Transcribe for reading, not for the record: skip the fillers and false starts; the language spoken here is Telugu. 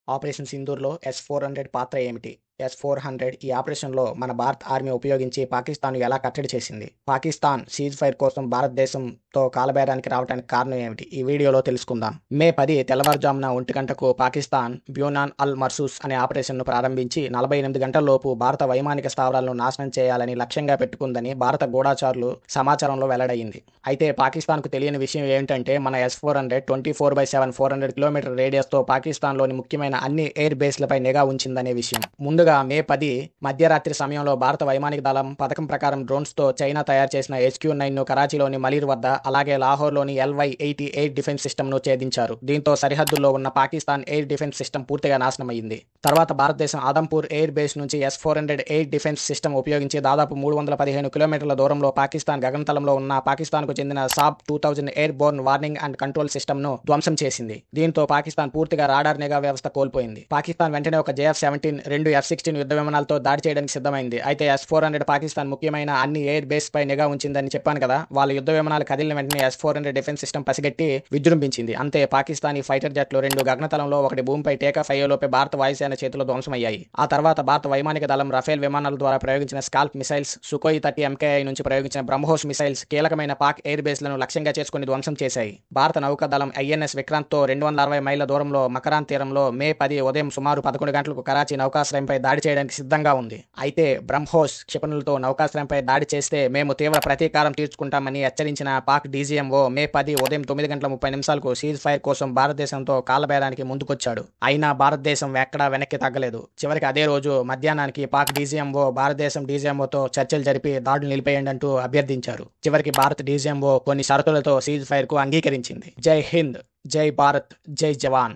ఆపరేషన్ సింధూర్లో S-400 పాత్ర ఏమిటి? S-400 ఈ ఆపరేషన్లో మన భారత ఆర్మీ ఉపయోగించి పాకిస్తాన్ను ఎలా కట్టడి చేసింది? పాకిస్తాన్ సీజ్ ఫైర్ కోసం భారతదేశంతో కాలబేరానికి రావడానికి కారణం ఏమిటి? ఈ వీడియోలో తెలుసుకుందాం. మే 10 తెల్లవారుజామున 1 గంటకు పాకిస్తాన్ బ్యూనాన్ అల్ మర్సూస్ అనే ఆపరేషన్ను ప్రారంభించి 48 గంటల్లోపు భారత వైమానిక స్థావరాలను నాశనం చేయాలని లక్ష్యంగా పెట్టుకుందని భారత గూఢచారులు సమాచారంలో వెల్లడయింది. అయితే పాకిస్తాన్కు తెలియని విషయం ఏంటంటే మన S-400 24/7 400 కిలోమీటర్ రేడియస్తో పాకిస్తాన్లోని ముఖ్యమైన అన్ని ఎయిర్ బేస్లపై నిఘా ఉంచిందనే విషయం. ముందుగా మే 10 మధ్యరాత్రి సమయంలో భారత వైమానిక దళం పథకం ప్రకారం డ్రోన్స్తో చైనా తయారు చేసిన HQ-9ను కరాచీలోని మలీర్ వద్ద అలాగే లాహోర్లోని LY-80 ఎయిర్ డిఫెన్స్ సిస్టమ్ను ఛేదించారు. దీంతో సరిహద్దుల్లో ఉన్న పాకిస్తాన్ ఎయిర్ డిఫెన్స్ సిస్టమ్ పూర్తిగా నాశనమైంది. తర్వాత భారతదేశం ఆదంపూర్ ఎయిర్ బేస్ నుంచి S-400 ఎయిర్ డిఫెన్స్ సిస్టమ్ ఉపయోగించి దాదాపు 315 కిలోమీటర్ల దూరంలో పాకిస్తాన్ గగనతలంలో ఉన్న పాకిస్తాన్కు చెందిన సాబ్ 2000 air Born warning and control సిస్టమ్ను ధ్వంసం చేసింది. దీంతో పాకిస్తాన్ పూర్తిగా రాడార్ నిఘా వ్యవస్థ కోల్పోయింది. పాకిస్తాన్ వెంటనే ఒక JF-17, 2 F-16 యుద్ధ విమానాలతో దాడి చేయడానికి సిద్ధమైంది. అయితే S-400 పాకిస్తాన్ ముఖ్యమైన అన్ని ఎయిర్ బేస్ పై నిఘా ఉంచిందని చెప్పాను కదా, వాళ్ళ యుద్ధ విమానాలు కదిలిన వెంటనే S-400 డిఫెన్స్ సిస్టమ్ పసిగట్టి విజృంభించింది. అంతే పాకిస్తానీ ఫైటర్ జెట్లు 2 గగనతలంలో ఒకటి భూమిపై టేకాఫ్ అయ్యేలోపే భారత వాయుసేన చేతిలో ధ్వంసమయ్యాయి. ఆ తర్వాత భారత వైమానిక దళం రఫేల్ విమానాల ద్వారా ప్రయోగించిన స్కాల్ప్ మిసైల్స్, సుఖోయి 30 MKI నుంచి ప్రయోగించిన బ్రహ్మోస్ మిసైల్స్ కీలకమైన పాక్ ఎయిర్ బేస్లను లక్ష్యంగా చేసుకుని ధ్వంసం చేశాయి. భారత నౌకాదళం INS విక్రాంత్తో 260 మైళ్ళ దూరంలో మకరాన్ తీరంలో మే 10 ఉదయం సుమారు 11 గంటలకు కరాచీ నౌకాశ్రయంపై దాడి చేయడానికి సిద్ధంగా ఉంది. అయితే బ్రహ్మోస్ క్షిపణులతో నౌకాశ్రయంపై దాడి చేస్తే మేము తీవ్ర ప్రతీకారం తీర్చుకుంటామని హెచ్చరించిన పాక్ DGMO మే 10 ఉదయం 9:30 సీజ్ ఫైర్ కోసం భారతదేశంతో కాలబేరానికి ముందుకొచ్చాడు. అయినా భారతదేశం ఎక్కడా వెనక్కి తగ్గలేదు. చివరికి అదే రోజు మధ్యాహ్నానికి పాక్ DGMO భారతదేశం DGMOతో చర్చలు జరిపి దాడులు నిలిపేయండి అంటూ అభ్యర్థించారు. చివరికి భారత DGMO కొన్ని షరతులతో సీజ్ ఫైర్ కు అంగీకరించింది. జై హింద్, జై భారత్, జై జవాన్.